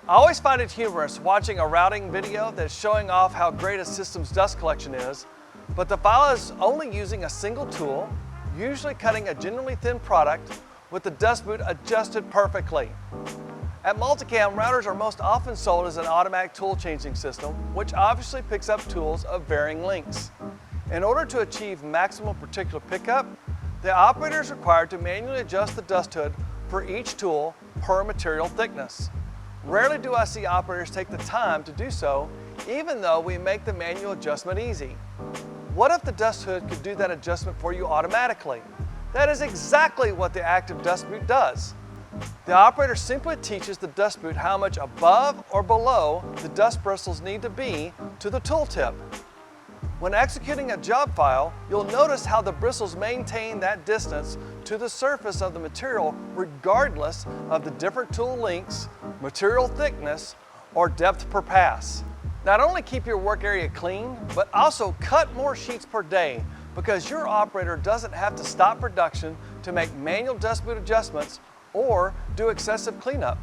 I always find it humorous watching a routing video that's showing off how great a system's dust collection is, but the file is only using a single tool, usually cutting a generally thin product with the dust boot adjusted perfectly. At MultiCam, routers are most often sold as an automatic tool changing system, which obviously picks up tools of varying lengths. In order to achieve maximum particulate pickup, the operator is required to manually adjust the dust hood for each tool per material thickness. Rarely do I see operators take the time to do so, even though we make the manual adjustment easy. What if the dust hood could do that adjustment for you automatically? That is exactly what the active dust boot does. The operator simply teaches the dust boot how much above or below the dust bristles need to be to the tool tip. When executing a job file, you'll notice how the bristles maintain that distance to the surface of the material regardless of the different tool lengths, material thickness, or depth per pass. Not only keep your work area clean, but also cut more sheets per day because your operator doesn't have to stop production to make manual dust boot adjustments or do excessive cleanup.